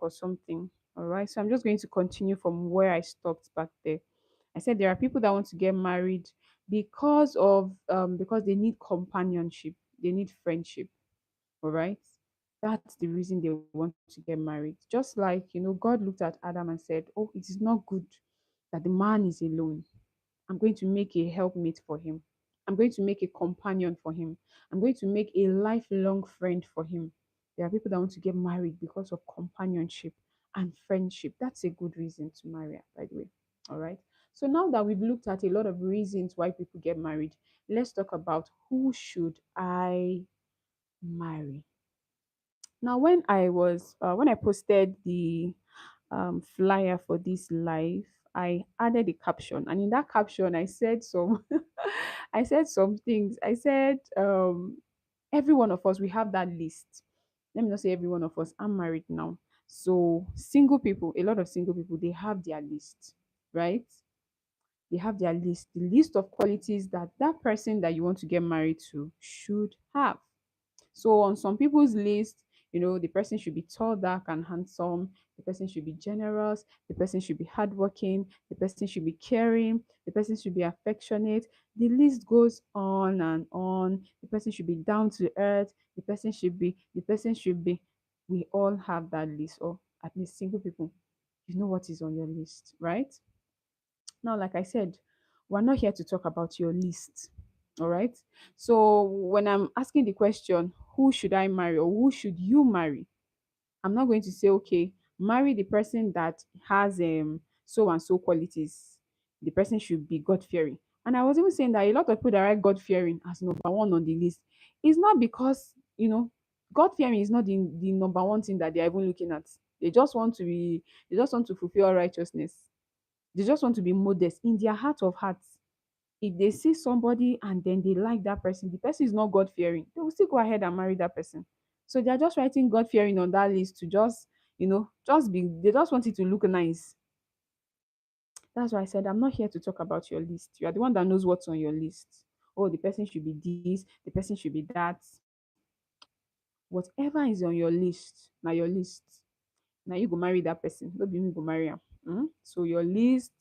or something. All right. So I'm just going to continue from where I stopped back there. I said there are people that want to get married because they need companionship, they need friendship. All right. That's the reason they want to get married. Just like, God looked at Adam and said, "Oh, it is not good that the man is alone. I'm going to make a helpmate for him. I'm going to make a companion for him. I'm going to make a lifelong friend for him." There are people that want to get married because of companionship and friendship. That's a good reason to marry, by the way. All right. So now that we've looked at a lot of reasons why people get married, let's talk about who should I marry. Now, when I posted the flyer for this live, I added a caption, and in that caption, I said some, I said some things. I said, every one of us, we have that list. Let me not say every one of us. I'm married now, so single people, a lot of single people, they have their list, right? They have their list, the list of qualities that that person that you want to get married to should have. So on some people's list, the person should be tall, dark, and handsome. The person should be generous. The person should be hardworking. The person should be caring. The person should be affectionate. The list goes on and on. The person should be down to earth. The person should be. We all have that list, or at least single people. You know what is on your list, right? Now, like I said, we're not here to talk about your list. All right. So when I'm asking the question, who should I marry or who should you marry? I'm not going to say, okay, marry the person that has so and so qualities. The person should be God fearing. And I was even saying that a lot of people that write God fearing as number one on the list is not because, God fearing is not the number one thing that they're even looking at. They just want to fulfill righteousness. They just want to be modest in their heart of hearts. If they see somebody and then they like that person, the person is not God fearing, they will still go ahead and marry that person. So they're just writing God fearing on that list to just, they just want it to look nice. That's why I said I'm not here to talk about your list. You are the one that knows what's on your list. Oh, the person should be this, the person should be that. Whatever is on your list, now your list. Now you go marry that person. Don't be me go marry him. So your list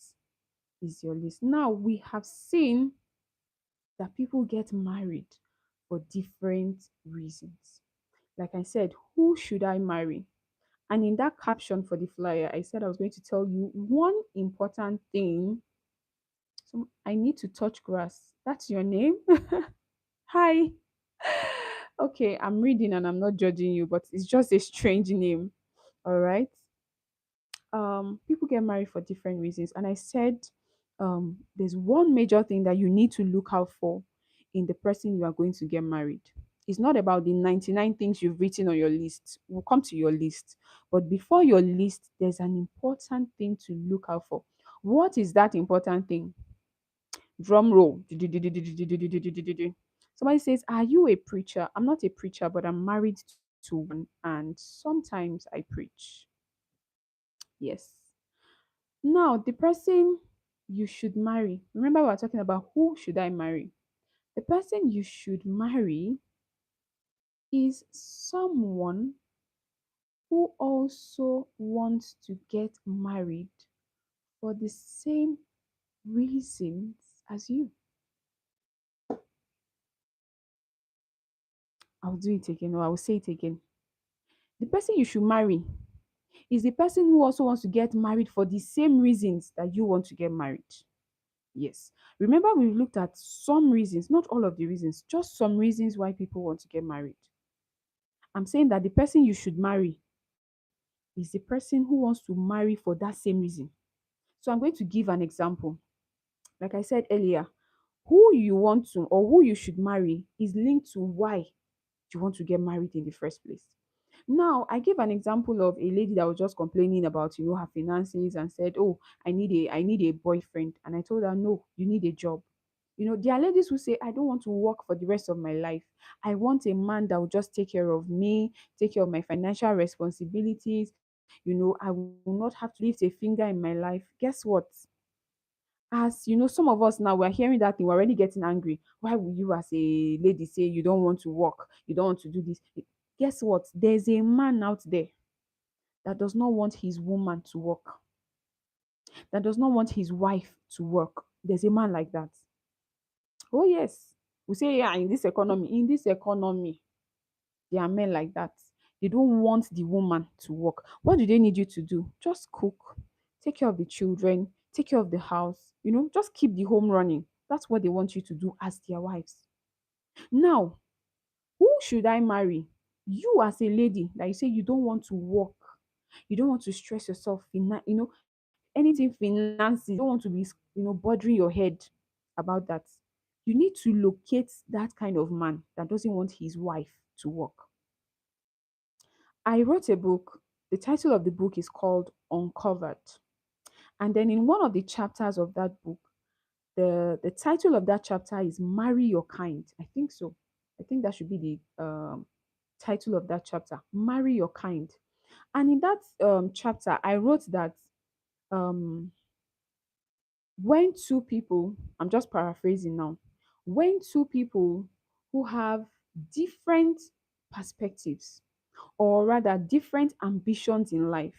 is your list. Now we have seen that people get married for different reasons. Like I said, who should I marry? And in that caption for the flyer, I said I was going to tell you one important thing. So I need to touch grass. That's your name? Hi. Okay, I'm reading and I'm not judging you, but it's just a strange name. All right. People get married for different reasons. And I said there's one major thing that you need to look out for in the person you are going to get married. It's not about the 99 things you've written on your list. We'll come to your list. But before your list, there's an important thing to look out for. What is that important thing? Drum roll. Somebody says, "Are you a preacher?" I'm not a preacher, but I'm married to one, and sometimes I preach. Yes. Now, the person you should marry, remember, we're talking about who should I marry? The person you should marry is someone who also wants to get married for the same reasons as you. I'll do it again, or I'll say it again. The person you should marry is the person who also wants to get married for the same reasons that you want to get married. Yes. Remember, we've looked at some reasons, not all of the reasons, just some reasons why people want to get married. I'm saying that the person you should marry is the person who wants to marry for that same reason. So I'm going to give an example. Like I said earlier, who you want to or who you should marry is linked to why you want to get married in the first place. Now, I gave an example of a lady that was just complaining about, her finances and said, "Oh, I need a boyfriend." And I told her, "No, you need a job." There are ladies who say, "I don't want to work for the rest of my life. I want a man that will just take care of me, take care of my financial responsibilities. I will not have to lift a finger in my life." Guess what? As some of us now, we're hearing that thing, we're already getting angry. Why will you, as a lady, say you don't want to work? You don't want to do this? Guess what? There's a man out there that does not want his woman to work, that does not want his wife to work. There's a man like that. Oh yes. We say, yeah, in this economy, there are men like that. They don't want the woman to work. What do they need you to do? Just cook, take care of the children, take care of the house, just keep the home running. That's what they want you to do as their wives. Now, who should I marry? You as a lady that you say you don't want to work, you don't want to stress yourself, anything finances, you don't want to be, bothering your head about that. You need to locate that kind of man that doesn't want his wife to work. I wrote a book. The title of the book is called Uncovered. And then in one of the chapters of that book, the title of that chapter is Marry Your Kind. I think so. I think that should be the title of that chapter. Marry Your Kind. And in that chapter, I wrote that um, when two people, I'm just paraphrasing now, when two people who have different perspectives, or rather different ambitions in life,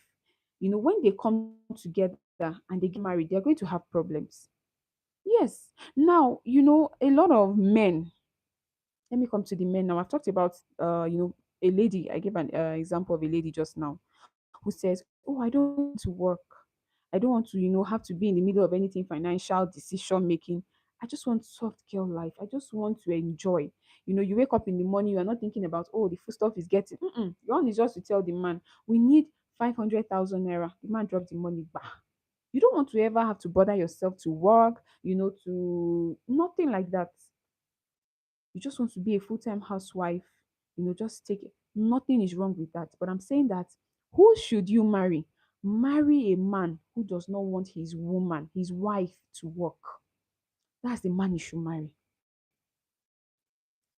when they come together and they get married, they're going to have problems. Yes. Now, a lot of men, let me come to the men now. I've talked about, a lady. I gave an example of a lady just now who says, oh, I don't want to work. I don't want to, have to be in the middle of anything financial decision making. I just want soft girl life. I just want to enjoy. You wake up in the morning, you are not thinking about, oh, the food stuff is getting. Mm-mm. Your own is just to tell the man, we need 500,000 naira. The man dropped the money. Bah. You don't want to ever have to bother yourself to work, to nothing like that. You just want to be a full-time housewife, just take it. Nothing is wrong with that. But I'm saying that who should you marry? Marry a man who does not want his woman, his wife to work. That's the man you should marry.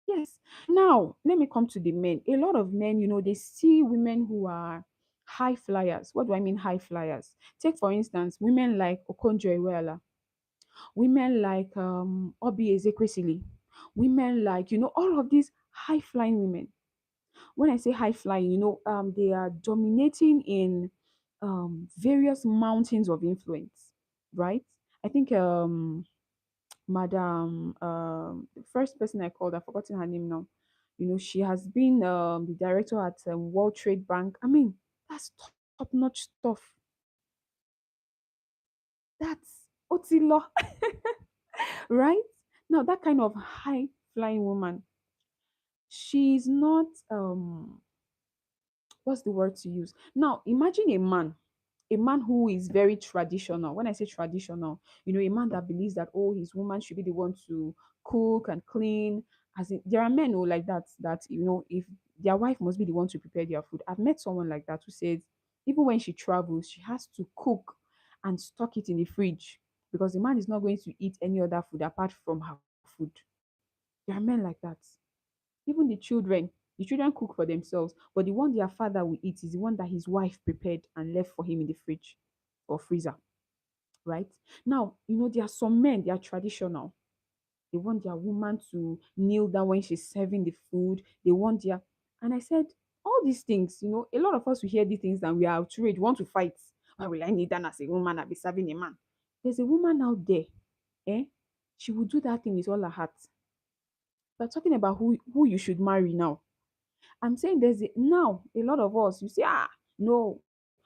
Yes. Now, let me come to the men. A lot of men, they see women who are high flyers. What do I mean, high flyers? Take, for instance, women like Okonjo Iweala, women like Obi Ezekwesili, women like, all of these high flying women. When I say high flying, they are dominating in various mountains of influence, right? I think Madam, the first person I called, I've forgotten her name now. She has been the director at World Trade Bank. I mean, that's top notch stuff. That's Otilo, right? Now, that kind of high flying woman, she's not what's the word to use? Now, imagine a man who is very traditional. When I say traditional, a man that believes that, oh, his woman should be the one to cook and clean. As in, there are men who like that, if their wife must be the one to prepare their food. I've met someone like that who says even when she travels, she has to cook and stock it in the fridge because the man is not going to eat any other food apart from her food. There are men like that. Even the children cook for themselves, but the one their father will eat is the one that his wife prepared and left for him in the fridge or freezer, right? Now, there are some men, they are traditional. They want their woman to kneel down when she's serving the food. They want their, and I said, all these things, a lot of us will hear these things and we are outraged, want to fight. Why will I kneel down as a woman and be serving a man? There's a woman out there, eh? She will do that thing with all her heart. We're talking about who you should marry now. I'm saying now a lot of us, you say, no,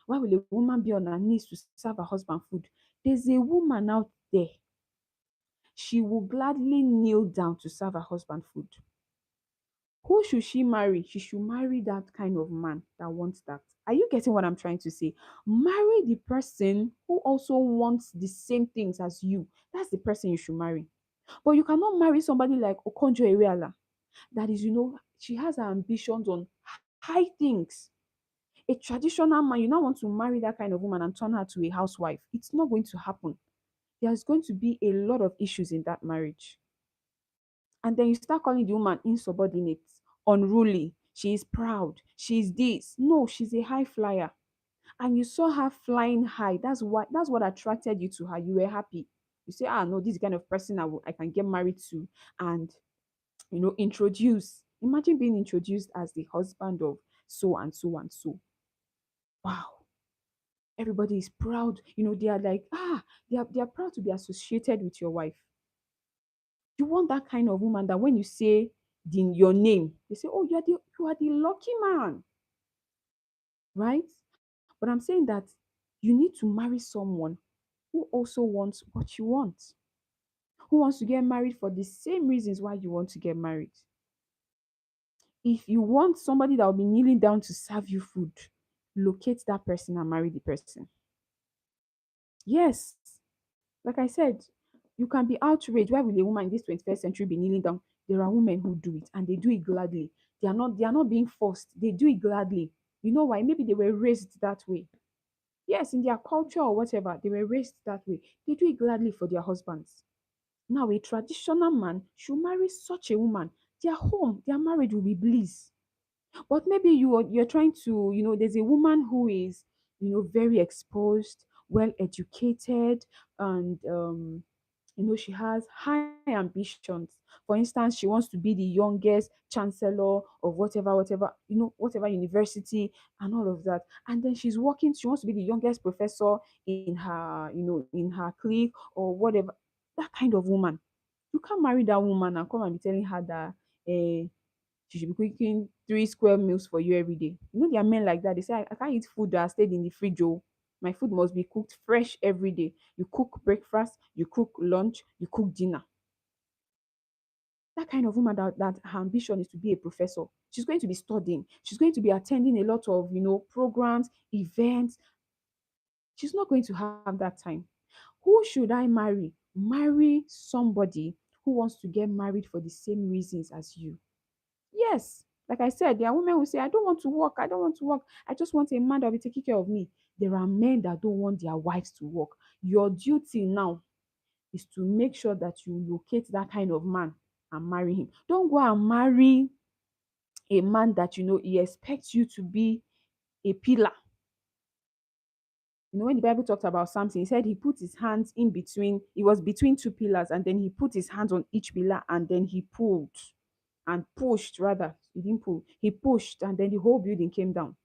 why will a woman be on her knees to serve her husband food? There's a woman out there, she will gladly kneel down to serve her husband food. Who should she marry? She should marry that kind of man that wants that. Are you getting what I'm trying to say? Marry the person who also wants the same things as you. That's the person you should marry. But you cannot marry somebody like Okonjo Iweala. That is, she has her ambitions on high things. A traditional man, you now want to marry that kind of woman and turn her to a housewife. It's not going to happen. There's going to be a lot of issues in that marriage. And then you start calling the woman insubordinate, unruly. She is proud. She's this. No, she's a high flyer. And you saw her flying high. That's what attracted you to her. You were happy. You say, no, this kind of person I can get married to and introduce. Imagine being introduced as the husband of so and so and so. Wow, everybody is proud. They are like, they are proud to be associated with your wife. You want that kind of woman that when you say your name, they say, oh, you are the lucky man, right? But I'm saying that you need to marry someone who also wants what you want, who wants to get married for the same reasons why you want to get married. If you want somebody that will be kneeling down to serve you food, locate that person and marry the person. Yes, like I said, you can be outraged. Why will a woman in this 21st century be kneeling down? There are women who do it and they do it gladly. They are not being forced. They do it gladly. You know why? Maybe they were raised that way. Yes, in their culture or whatever, they were raised that way. They do it gladly for their husbands. Now, a traditional man should marry such a woman. Their home, their marriage will be bliss. But maybe you're trying to, there's a woman who is, very exposed, well educated, and she has high ambitions. For instance, she wants to be the youngest chancellor of whatever university and all of that. And then she wants to be the youngest professor in her clique or whatever. That kind of woman. You can't marry that woman and come and be telling her that she should be cooking 3 square meals for you every day. There are men like that. They say, I can't eat food that stayed in the fridge. Oh. My food must be cooked fresh every day. You cook breakfast, you cook lunch, you cook dinner. That kind of woman that her ambition is to be a professor. She's going to be studying. She's going to be attending a lot of, programs, events. She's not going to have that time. Who should I marry? Marry somebody who wants to get married for the same reasons as you. Yes, like I said, there are women who say, I don't want to work. I don't want to work. I just want a man that will be taking care of me. There are men that don't want their wives to work. Your duty now is to make sure that you locate that kind of man and marry him. Don't go and marry a man that he expects you to be a pillar. When the Bible talked about something, he said he put his hands in between, he was between two pillars, and then he put his hands on each pillar and then he pulled and pushed, rather. He didn't pull, he pushed, and then the whole building came down.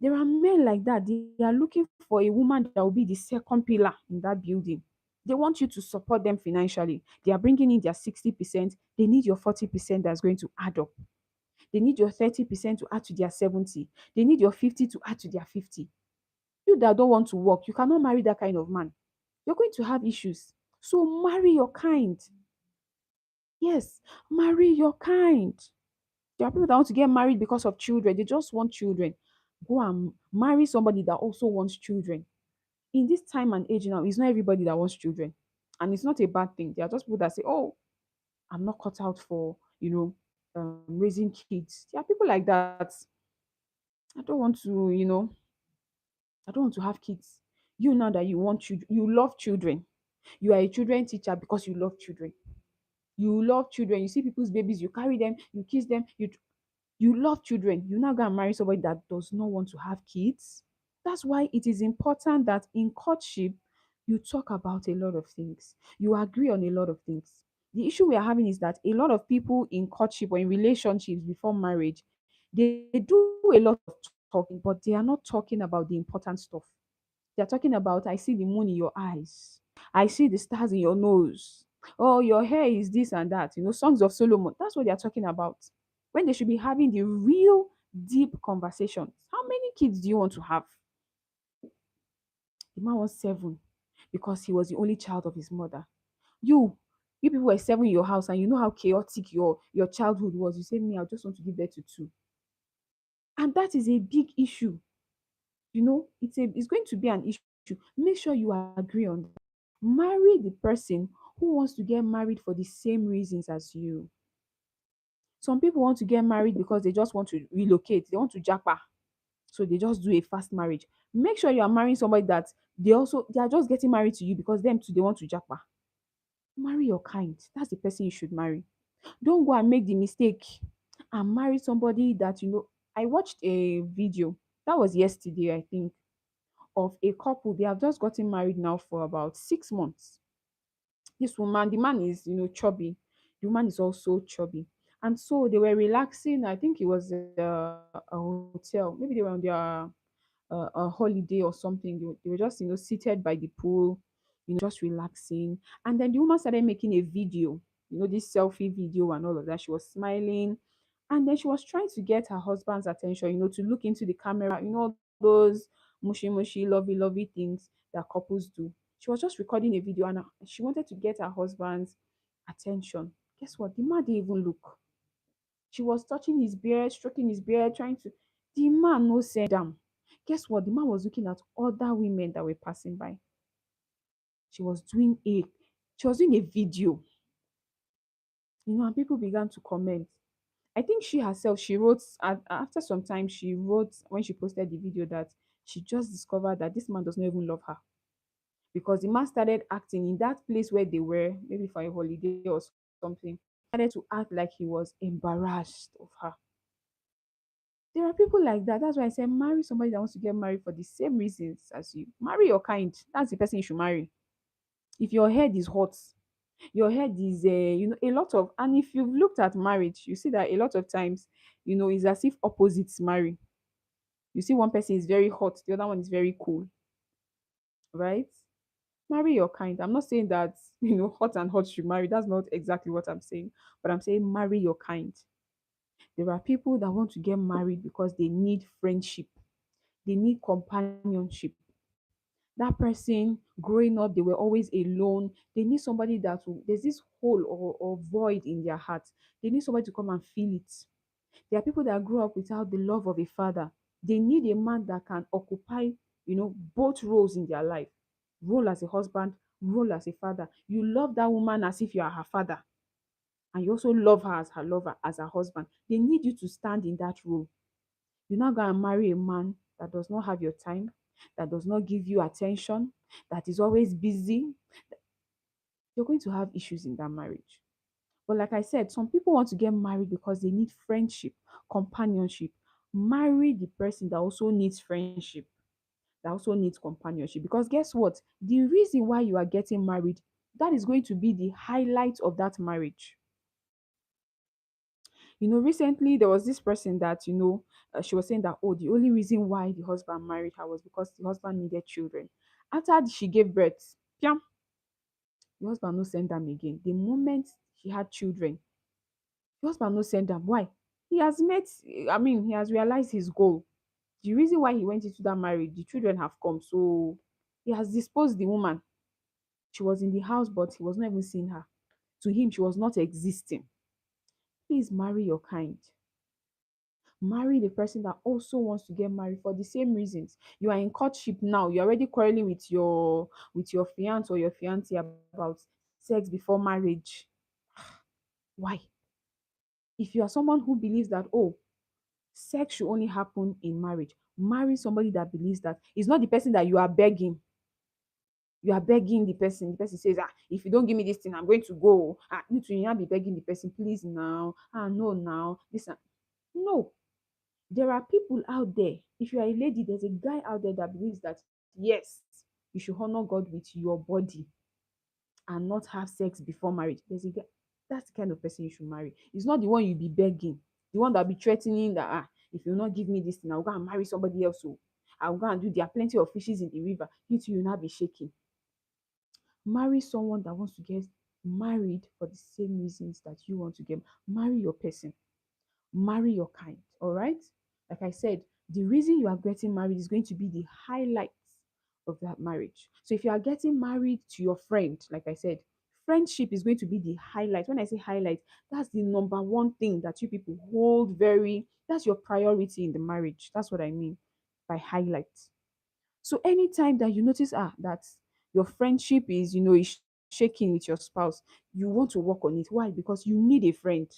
There are men like that. They are looking for a woman that will be the second pillar in that building. They want you to support them financially. They are bringing in their 60%. They need your 40% that's going to add up. They need your 30% to add to their 70. They need your 50 to add to their 50. You that don't want to work, you cannot marry that kind of man. You're going to have issues. So marry your kind. Yes, marry your kind. There are people that want to get married because of children. They just want children. Go and marry somebody that also wants children. In this time and age now, it's not everybody that wants children. And it's not a bad thing. There are just people that say, oh, I'm not cut out for, raising kids. There are people like that. I don't want to, I don't want to have kids. You now that you want children, you love children. You are a children teacher because you love children. You love children. You see people's babies, you carry them, you kiss them, you love children. You now go and marry somebody that does not want to have kids. That's why it is important that in courtship, you talk about a lot of things. You agree on a lot of things. The issue we are having is that a lot of people in courtship or in relationships before marriage, they do a lot of talking, but they are not talking about the important stuff. They're talking about, I see the moon in your eyes. I see the stars in your nose. Oh, your hair is this and that. Songs of Solomon. That's what they're talking about. When they should be having the real deep conversations. How many kids do you want to have? The man was 7 because he was the only child of his mother. You, you people were 7 in your house and you know how chaotic your childhood was. You say, me, I just want to give birth to 2. And that is a big issue. It's going to be an issue. Make sure you agree on that. Marry the person who wants to get married for the same reasons as you. Some people want to get married because they just want to relocate, they want to japa, so they just do a fast marriage. Make sure you are marrying somebody that they are just getting married to you because them too they want to japa. Marry your kind. That's the person you should marry. Don't go and make the mistake and marry somebody that I watched a video that was yesterday, I think, of a couple. They have just gotten married now for about 6 months. This woman, the man is, chubby. The woman is also chubby. And so they were relaxing. I think it was a hotel. Maybe they were on their a holiday or something. They were just, seated by the pool, just relaxing. And then the woman started making a video, this selfie video and all of that. She was smiling. And then she was trying to get her husband's attention, to look into the camera, all those mushy, mushy, lovey, lovey things that couples do. She was just recording a video, and she wanted to get her husband's attention. Guess what? The man didn't even look. She was touching his beard, stroking his beard, trying to. The man no send am. Guess what? The man was looking at other women that were passing by. She was doing a she was doing a video, and people began to comment. I think she herself, she wrote after some time, she wrote when she posted the video that she just discovered that this man does not even love her, because the man started acting in that place where they were, maybe for a holiday or something, started to act like he was embarrassed of her. There are people like that. That's why I say marry somebody that wants to get married for the same reasons as you. Marry your kind. That's the person you should marry. If your head is hot, your head is, a lot of, and if you've looked at marriage, you see that a lot of times, it's as if opposites marry. You see one person is very hot, the other one is very cool, right? Marry your kind. I'm not saying that, hot and hot should marry. That's not exactly what I'm saying. But I'm saying marry your kind. There are people that want to get married because they need friendship, they need companionship. That person growing up, they were always alone. They need somebody there's this hole or void in their heart. They need somebody to come and fill it. There are people that grew up without the love of a father. They need a man that can occupy, both roles in their life. Role as a husband, role as a father. You love that woman as if you are her father, and you also love her as her lover, as her husband. They need you to stand in that role. You're not going to marry a man that does not have your time, that does not give you attention, that is always busy. You're going to have issues in that marriage. But like I said, some people want to get married because they need friendship, companionship. Marry the person that also needs friendship, that also needs companionship. Because guess what? The reason why you are getting married, that is going to be the highlight of that marriage. Recently there was this person that, she was saying that, oh, the only reason why the husband married her was because the husband needed children. After she gave birth, piam, the husband no send them again. The moment she had children, the husband no send them. Why? He has met, he has realized his goal. The reason why he went into that marriage, the children have come. So he has disposed the woman. She was in the house, but he was not even seeing her. To him, she was not existing. Please marry your kind. Marry the person that also wants to get married for the same reasons. You are in courtship now, you're already quarreling with your fiance or your fiancé about sex before marriage. Why? If you are someone who believes that, oh, sex should only happen in marriage, marry somebody that believes that. It's not the person that you are begging. You are begging the person says, if you don't give me this thing, I'm going to go. You too, you not be begging the person, please now, no now, this and no. There are people out there. If you are a lady, there's a guy out there that believes that, yes, you should honor God with your body and not have sex before marriage. There's a guy, that's the kind of person you should marry. It's not the one you be begging, the one that be threatening that, if you not give me this thing, I'll go and marry somebody else. So I'll go and do, there are plenty of fishes in the river. You two, you not be shaking. Marry someone that wants to get married for the same reasons that you want to get. Marry your person. Marry your kind. All right. Like I said, the reason you are getting married is going to be the highlights of that marriage. So if you are getting married to your friend, like I said, friendship is going to be the highlight. When I say highlight, that's the number one thing that you people hold very, that's your priority in the marriage. That's what I mean by highlight. So anytime that you notice that your friendship is, is shaking with your spouse, you want to work on it. Why? Because you need a friend.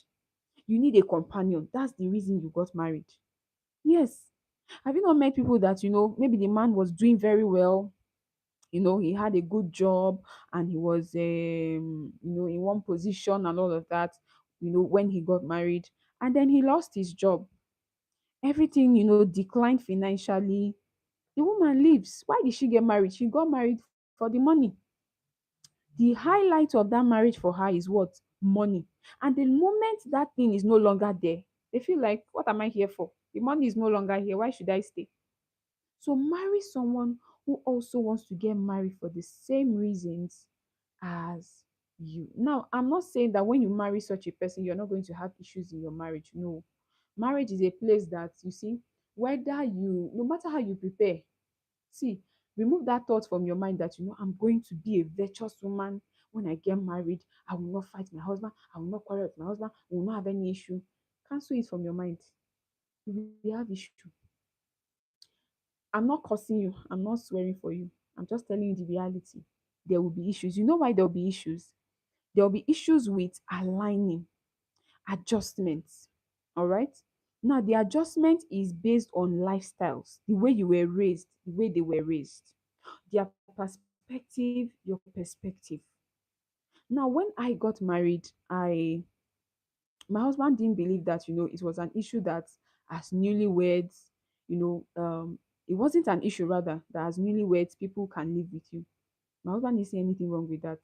You need a companion. That's the reason you got married. Yes. Have you not met people that, maybe the man was doing very well, he had a good job and he was, in one position and all of that, when he got married, and then he lost his job. Everything, declined financially. The woman leaves. Why did she get married? She got married for the money. The highlight of that marriage for her is what? Money. And the moment that thing is no longer there, they feel like, what am I here for? The money is no longer here. Why should I stay? So marry someone who also wants to get married for the same reasons as you. Now, I'm not saying that when you marry such a person, you're not going to have issues in your marriage. No. Marriage is a place that you see, whether you, no matter how you prepare, see, remove that thought from your mind that, I'm going to be a virtuous woman when I get married. I will not fight my husband. I will not quarrel with my husband. We will not have any issue. Cancel it from your mind. You will have issue. I'm not cursing you. I'm not swearing for you. I'm just telling you the reality. There will be issues. You know why there will be issues? There will be issues with aligning, adjustments. All right. Now, the adjustment is based on lifestyles, the way you were raised, the way they were raised, their perspective, your perspective. Now, when I got married, my husband didn't believe that, it was an issue that as newlyweds, you know, it wasn't an issue rather that as newlyweds people can live with you. My husband didn't see anything wrong with that.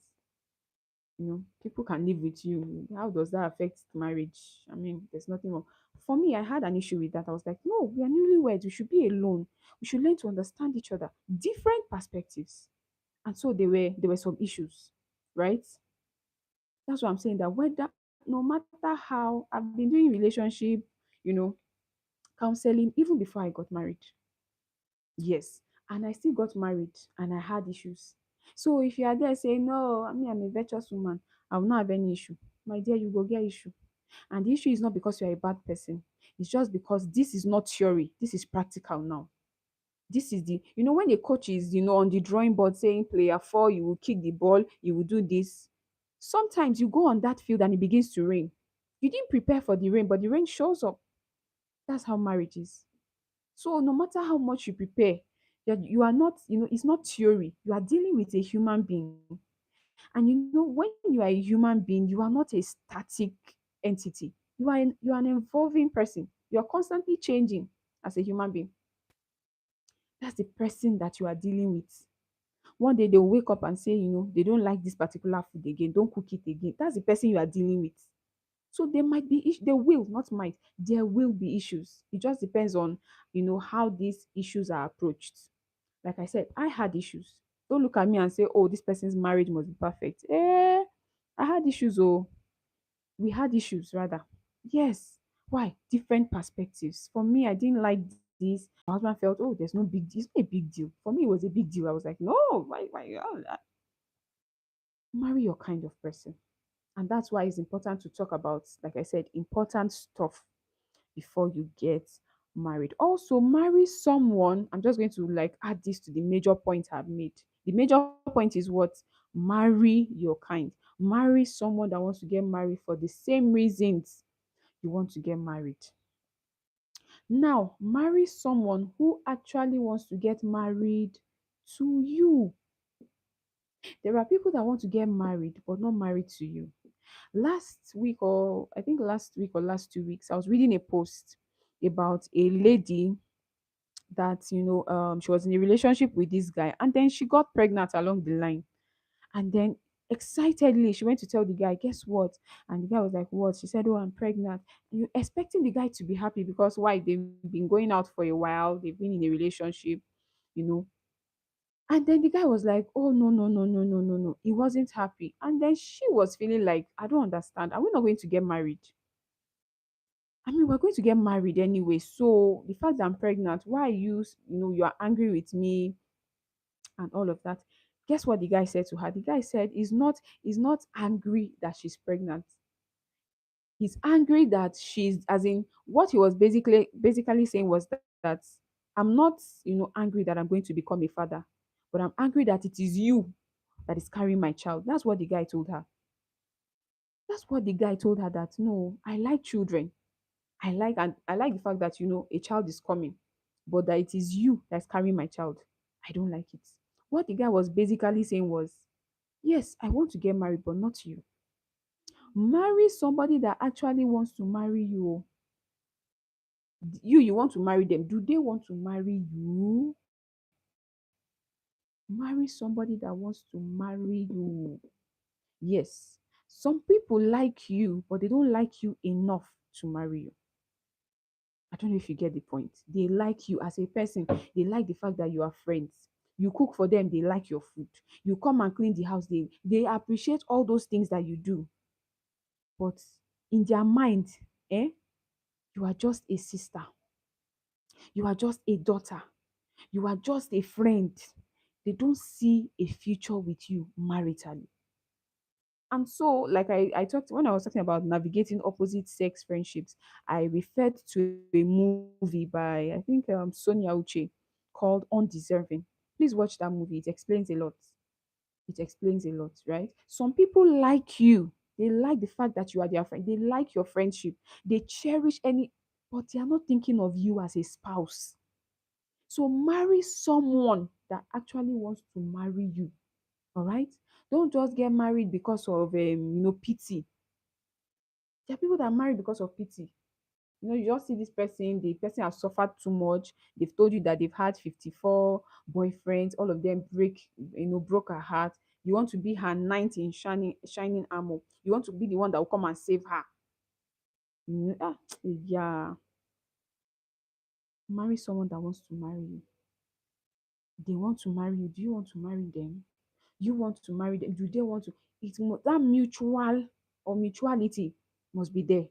People can live with you. How does that affect marriage? I mean, there's nothing wrong. For me, I had an issue with that. I was like, no, we are newlyweds. We should be alone. We should learn to understand each other. Different perspectives. And so there were some issues, right? That's what I'm saying. That whether no matter how I've been doing relationship, you know, counseling even before I got married. Yes. And I still got married and I had issues. So if you are there saying, no, I mean, I'm a virtuous woman, I will not have any issue. My dear, you go get issue. And the issue is not because you're a bad person. It's just because this is not theory. This is practical now. This is when a coach is, on the drawing board saying player four, you will kick the ball, you will do this. Sometimes you go on that field and it begins to rain. You didn't prepare for the rain, but the rain shows up. That's how marriage is. So no matter how much you prepare, that you are not, it's not theory. You are dealing with a human being. And when you are a human being, you are not a static entity. You are an evolving person. You are constantly changing as a human being. That's the person that you are dealing with. One day they'll wake up and say, they don't like this particular food again. Don't cook it again. That's the person you are dealing with. So there might be there will, not might, there will be issues. It just depends on, how these issues are approached. Like I said, I had issues. Don't look at me and say, oh, this person's marriage must be perfect. I had issues. Oh, we had issues rather. Yes. Why? Different perspectives. For me, I didn't like this. My husband felt, oh, there's no big deal. It's not a big deal. For me, it was a big deal. I was like, no, why, marry your kind of person. And that's why it's important to talk about, like I said, important stuff before you get married. Also, marry someone. I'm just going to like add this to the major point I've made. The major point is what? Marry your kind. Marry someone that wants to get married for the same reasons you want to get married. Now, marry someone who actually wants to get married to you. There are people that want to get married but not married to you. Last week or last 2 weeks, I was reading a post about a lady that she was in a relationship with this guy and then she got pregnant along the line, and then excitedly she went to tell the guy, guess what? And the guy was like, what? She said, oh, I'm pregnant. And you're expecting the guy to be happy because why? They've been going out for a while, they've been in a relationship, you know and then the guy was like, oh, no, no, no, no, no, no, no. He wasn't happy. And then she was feeling like, I don't understand. Are we not going to get married? I mean, we're going to get married anyway. So the fact that I'm pregnant, why are you are angry with me and all of that? Guess what the guy said to her? The guy said he's not angry that she's pregnant. He's angry that she's, as in, what he was basically saying was that I'm not, angry that I'm going to become a father, but I'm angry that it is you that is carrying my child. That's what the guy told her. That's what the guy told her, that no, I like children. I like the fact that a child is coming, but that it is you that's carrying my child. I don't like it. What the guy was basically saying was, yes, I want to get married, but not you. Marry somebody that actually wants to marry you. You want to marry them. Do they want to marry you? Marry somebody that wants to marry you. Yes. Some people like you, but they don't like you enough to marry you. I don't know if you get the point. They like you as a person. They like the fact that you are friends. You cook for them, they like your food. You come and clean the house, they appreciate all those things that you do. But in their mind, eh, you are just a sister. You are just a daughter. You are just a friend. They don't see a future with you maritally. And so, like I talked when I was talking about navigating opposite sex friendships, I referred to a movie by I think Sonia Uche called Undeserving. Please watch that movie. It explains a lot. It explains a lot, right? Some people like you. They like the fact that you are their friend. They like your friendship. They cherish any, but they are not thinking of you as a spouse. So marry someone that actually wants to marry you. All right. Don't just get married because of pity. There are people that marry because of pity. You just see this person, the person has suffered too much. They've told you that they've had 54 boyfriends, all of them broke her heart. You want to be her knight in shining armor. You want to be the one that will come and save her. Yeah. Marry someone that wants to marry you. They want to marry you. Do you want to marry them? You want to marry them? Do they want to? That mutual or mutuality must be there.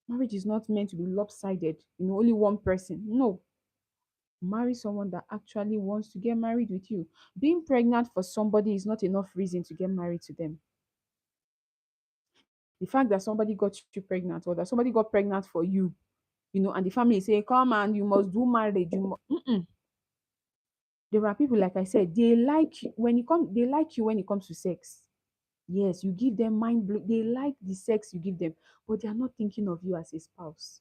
Marriage is not meant to be lopsided, only one person. No. Marry someone that actually wants to get married with you. Being pregnant for somebody is not enough reason to get married to them. The fact that somebody got you pregnant or that somebody got pregnant for you, and the family say, come and you must do marriage. There are people, like I said, they like you when it comes to sex. Yes, you give them mind blow. They like the sex you give them, but they are not thinking of you as a spouse.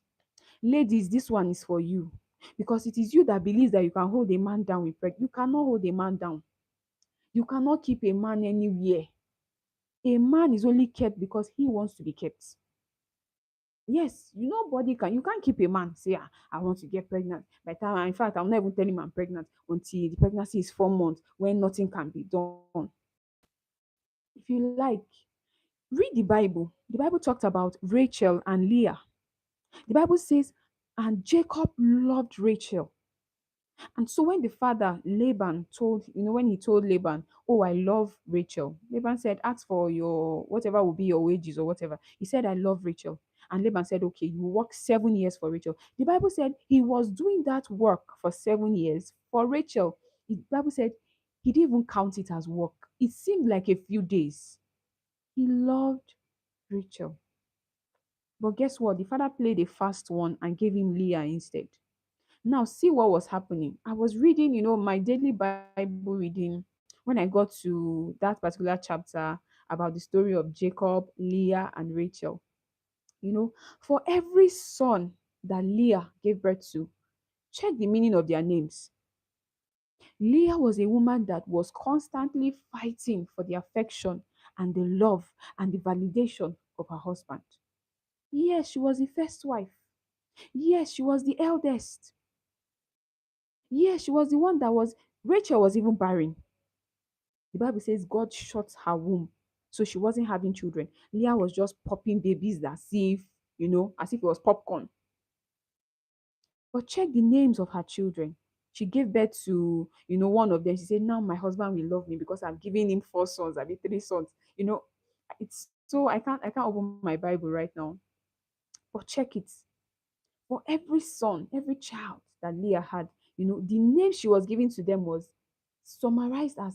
Ladies, this one is for you because it is you that believes that you can hold a man down with preg. You cannot hold a man down. You cannot keep a man anywhere. A man is only kept because he wants to be kept. Yes, nobody can. You can't keep a man. Say, I want to get pregnant. By the time, in fact, I'm not even telling him I'm pregnant until the pregnancy is 4 months when nothing can be done. If you like, read the Bible. The Bible talked about Rachel and Leah. The Bible says, and Jacob loved Rachel. And so when the father Laban when he told Laban, oh, I love Rachel, Laban said, ask for your whatever will be your wages or whatever. He said, I love Rachel. And Laban said, okay, you work 7 years for Rachel. The Bible said he was doing that work for 7 years for Rachel. The Bible said he didn't even count it as work. It seemed like a few days. He loved Rachel. But guess what? The father played a fast one and gave him Leah instead. Now, see what was happening. I was reading, my daily Bible reading when I got to that particular chapter about the story of Jacob, Leah, and Rachel. For every son that Leah gave birth to, check the meaning of their names. Leah was a woman that was constantly fighting for the affection and the love and the validation of her husband. Yes, she was the first wife. Yes, she was the eldest. Yes, she was the one that was, Rachel was even barren. The Bible says God shut her womb. So she wasn't having children. Leah was just popping babies as if it was popcorn. But check the names of her children. She gave birth to, one of them. She said, now my husband will love me because I'm giving him 4 sons, I mean 3 sons. It's so I can't open my Bible right now. But check it. For every son, every child that Leah had, the name she was giving to them was summarized as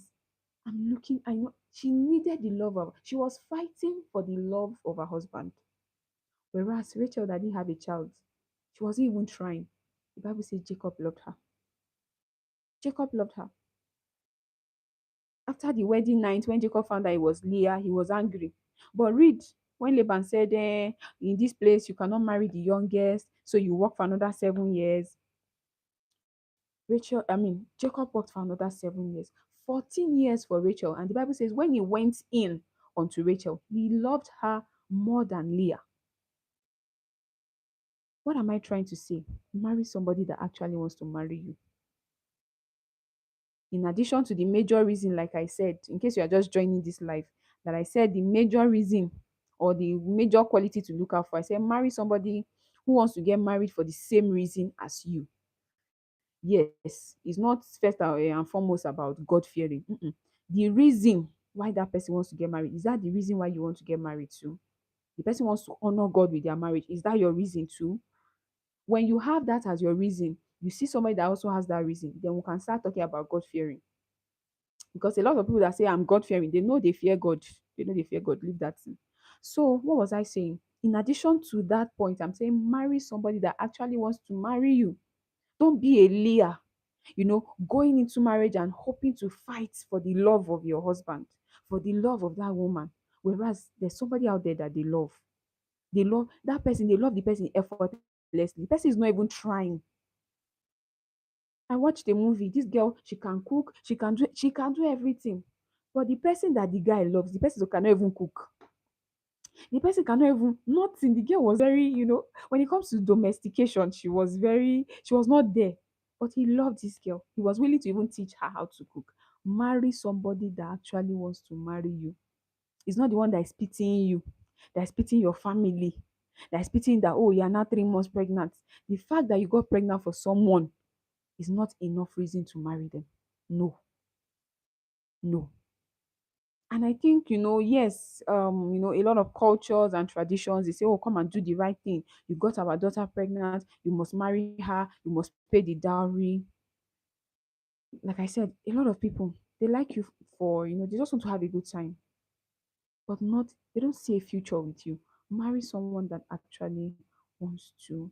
I'm looking, I know she needed the love of, she was fighting for the love of her husband. Whereas Rachel that didn't have a child, she wasn't even trying. The Bible says Jacob loved her. Jacob loved her. After the wedding night, when Jacob found that it was Leah, he was angry. But read when Laban said, in this place you cannot marry the youngest, so you work for another 7 years. Jacob worked for another 7 years, 14 years for Rachel. And the Bible says when he went in unto Rachel, he loved her more than Leah. What am I trying to say? Marry somebody that actually wants to marry you. In addition to the major reason, like I said, in case you are just joining this life, that I said the major reason or the major quality to look out for, I said marry somebody who wants to get married for the same reason as you. Yes, it's not first and foremost about God fearing. The reason why that person wants to get married, is that the reason why you want to get married too? The person wants to honor God with their marriage. Is that your reason too? When you have that as your reason, you see somebody that also has that reason, then we can start talking about God fearing. Because a lot of people that say I'm God fearing, they know they fear God. They know they fear God. Leave that thing. So what was I saying? In addition to that point, I'm saying marry somebody that actually wants to marry you. Don't be a liar, going into marriage and hoping to fight for the love of your husband, for the love of that woman. Whereas there's somebody out there that they love. They love that person, they love the person effortlessly. The person is not even trying. I watched a movie. This girl, she can cook, she can do everything. But the person that the guy loves, the person who cannot even cook. The person cannot even nothing. The girl was very, when it comes to domestication, she was not there. But he loved this girl. He was willing to even teach her how to cook. Marry somebody that actually wants to marry you. It's not the one that is pitying you, that is pitying your family, that is pitying that, oh, you're now 3 months pregnant. The fact that you got pregnant for someone is not enough reason to marry them. No, no. And I think, yes, a lot of cultures and traditions, they say, oh, come and do the right thing. You got our daughter pregnant, you must marry her, you must pay the dowry. Like I said, a lot of people, they like you for, they just want to have a good time, but not, they don't see a future with you. Marry someone that actually wants to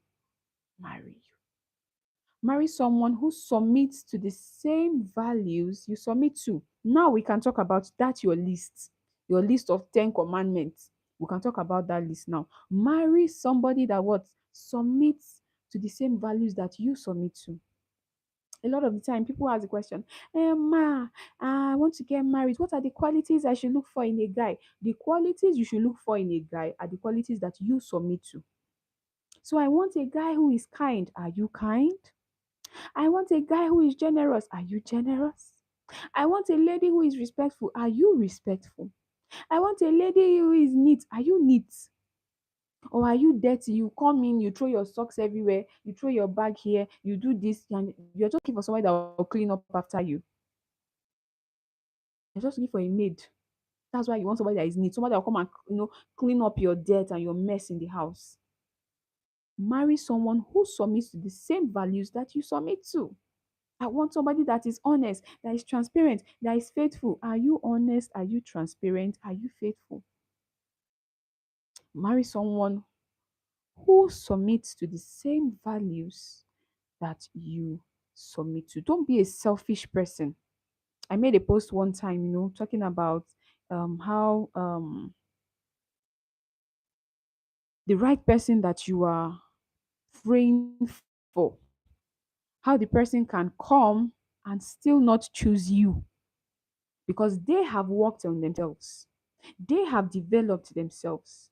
marry you. Marry someone who submits to the same values you submit to. Now we can talk about that, your list of 10 commandments. We can talk about that list now. Marry somebody that what submits to the same values that you submit to. A lot of the time, people ask the question, Ma, I want to get married. What are the qualities I should look for in a guy? The qualities you should look for in a guy are the qualities that you submit to. So I want a guy who is kind. Are you kind? I want a guy who is generous. Are you generous? I want a lady who is respectful. Are you respectful? I want a lady who is neat. Are you neat? Or are you dirty? You come in, you throw your socks everywhere, you throw your bag here, you do this, and you're just looking for somebody that will clean up after you. You're just looking for a maid. That's why you want somebody that is neat, somebody that will come and clean up your dirt and your mess in the house. Marry someone who submits to the same values that you submit to. I want somebody that is honest, that is transparent, that is faithful. Are you honest? Are you transparent? Are you faithful? Marry someone who submits to the same values that you submit to. Don't be a selfish person. I made a post one time, talking about how the right person that you are praying for, how the person can come and still not choose you because they have worked on themselves. They have developed themselves.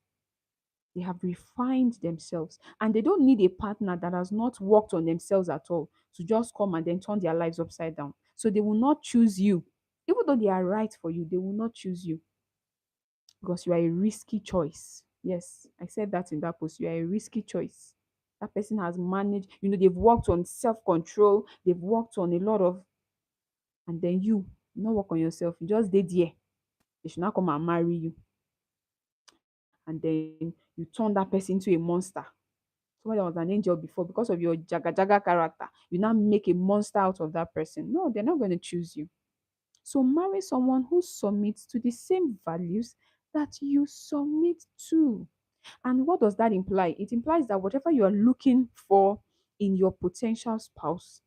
They have refined themselves. And they don't need a partner that has not worked on themselves at all to just come and then turn their lives upside down. So they will not choose you. Even though they are right for you, they will not choose you because you are a risky choice. Yes, I said that in that post. You are a risky choice. That person has managed, they've worked on self control, they've worked on a lot of, and then you not work on yourself. You just did there. They should not come and marry you. And then you turn that person into a monster. Somebody that was an angel before, because of your jaga jaga character, you now make a monster out of that person. No, they're not going to choose you. So marry someone who submits to the same values that you submit to. And what does that imply? It implies that whatever you are looking for in your potential spouse,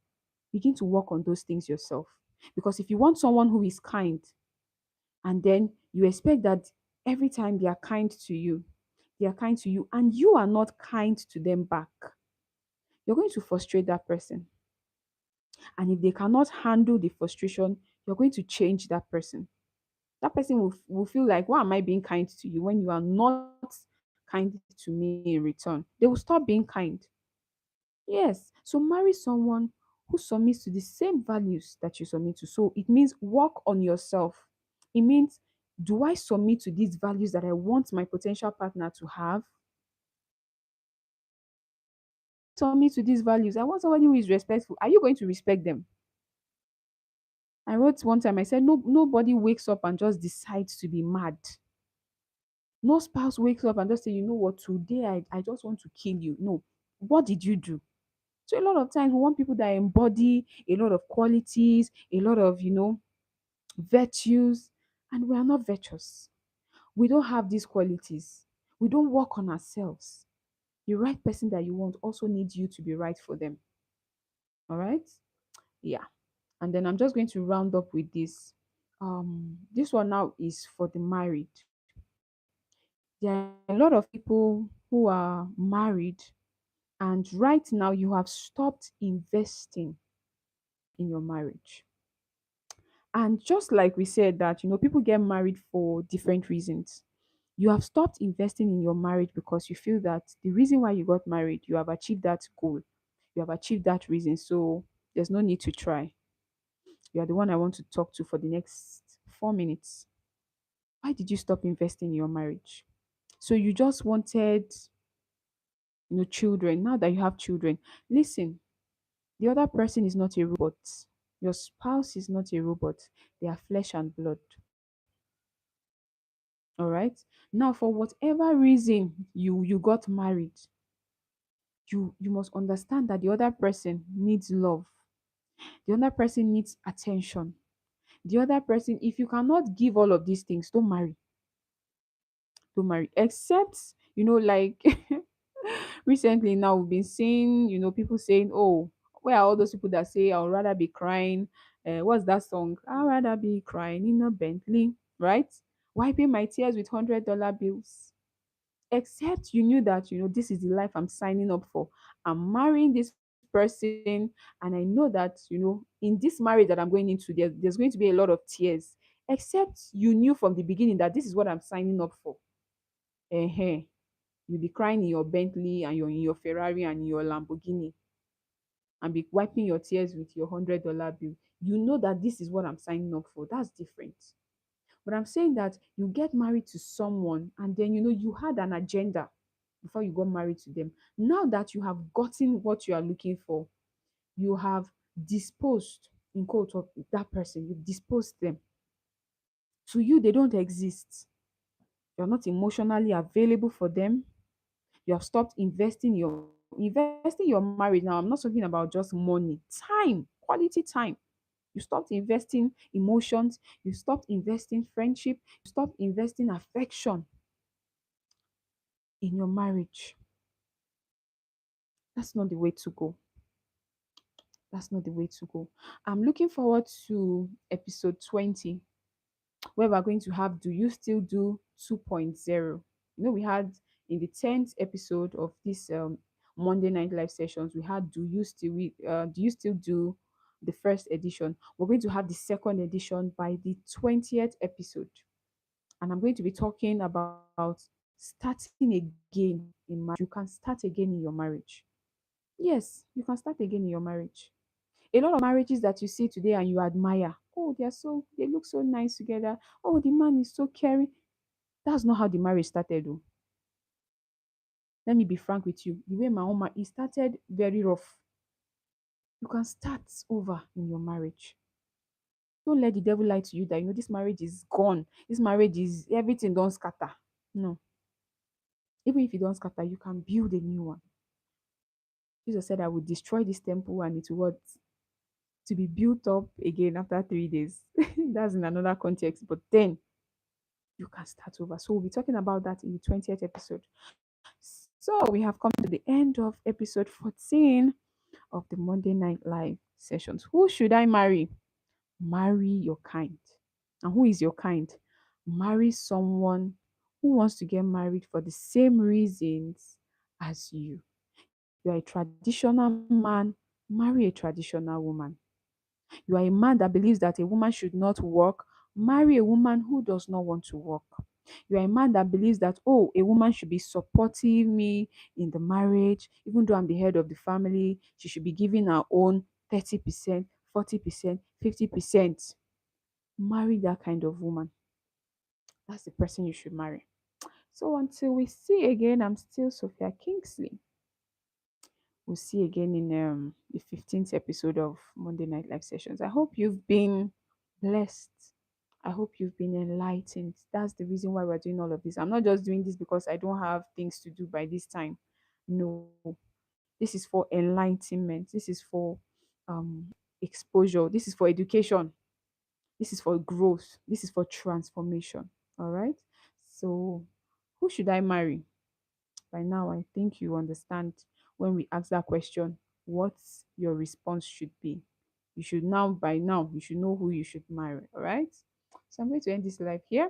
begin to work on those things yourself. Because if you want someone who is kind, and then you expect that every time they are kind to you, and you are not kind to them back, you're going to frustrate that person. And if they cannot handle the frustration, you're going to change that person. That person will feel like, why am I being kind to you when you are not kind to me in return? They will stop being kind. Yes. So marry someone who submits to the same values that you submit to. So it means work on yourself. It means, do I submit to these values that I want my potential partner to have? submit to these values. I want somebody who is respectful. Are you going to respect them? I wrote one time, I said, no, nobody wakes up and just decides to be mad. No spouse wakes up and just say, you know what, today I just want to kill you. No. What did you do? So a lot of times we want people that embody a lot of qualities, a lot of, virtues, and we are not virtuous. We don't have these qualities. We don't work on ourselves. The right person that you want also needs you to be right for them. All right? Yeah. And then I'm just going to round up with this. This one now is for the married. There are a lot of people who are married, and right now you have stopped investing in your marriage. And just like we said that, people get married for different reasons. You have stopped investing in your marriage because you feel that the reason why you got married, you have achieved that goal. You have achieved that reason. So there's no need to try. You are the one I want to talk to for the next 4 minutes. Why did you stop investing in your marriage? So you just wanted, children. Now that you have children, listen, the other person is not a robot. Your spouse is not a robot. They are flesh and blood. All right. Now, for whatever reason you got married, you must understand that the other person needs love. The other person needs attention. The other person, if you cannot give all of these things, don't marry. Don't marry. Except, like recently now we've been seeing, people saying, oh, where are all those people that say I'll rather be crying? What's that song? I'd rather be crying in a Bentley, right? Wiping my tears with $100 bills. Except you knew that, this is the life I'm signing up for. I'm marrying this person, and I know that, in this marriage that I'm going into, there's going to be a lot of tears. Except you knew from the beginning that this is what I'm signing up for. uh You'll be crying in your Bentley and you're in your Ferrari and in your Lamborghini, and be wiping your tears with your $100 bill. You know that this is what I'm signing up for. That's different. But I'm saying that you get married to someone, and then you had an agenda before you got married to them. Now that you have gotten what you are looking for, you have disposed, in quote, of that person. You've disposed them. To you, they don't exist. You're not emotionally available for them. You have stopped investing your marriage. Now, I'm not talking about just money, time, quality time. You stopped investing emotions, you stopped investing friendship, you stopped investing affection in your marriage. That's not the way to go. That's not the way to go. I'm looking forward to episode 20, where we're going to have Do You Still Do 2.0. We had in the 10th episode of this Monday night live sessions, we had Do You Still Do the first edition. We're going to have the second edition by the 20th episode. And I'm going to be talking about starting again in marriage. You can start again in your marriage. Yes, you can start again in your marriage. A lot of marriages that you see today and you admire, oh, they look so nice together. Oh, the man is so caring. That's not how the marriage started, though. Let me be frank with you. The way my own it started very rough. You can start over in your marriage. Don't let the devil lie to you that this marriage is gone. This marriage is everything don't scatter. No. Even if you don't scatter, you can build a new one. Jesus said, I will destroy this temple and it will to be built up again after 3 days. That's in another context. But then you can start over. So we'll be talking about that in the 20th episode. So we have come to the end of episode 14 of the Monday Night Live sessions. Who should I marry? Marry your kind. And who is your kind? Marry someone who wants to get married for the same reasons as you. You're a traditional man, marry a traditional woman. You are a man that believes that a woman should not work, marry a woman who does not want to work. You are a man that believes that, oh, a woman should be supporting me in the marriage, even though I'm the head of the family, she should be giving her own 30%, 40%, 50%. Marry that kind of woman. That's the person you should marry. So until we see again, I'm still Sophia Kingsley. We'll see again in the 15th episode of Monday Night Live Sessions. I hope you've been blessed. I hope you've been enlightened. That's the reason why we're doing all of this. I'm not just doing this because I don't have things to do by this time. No, this is for enlightenment. This is for um, exposure. This is for education. This is for growth. This is for transformation. All right. So, who should I marry? By now, I think you understand when we ask that question, what your response should be. You should now, by now, you should know who you should marry. All right. So, I'm going to end this live here.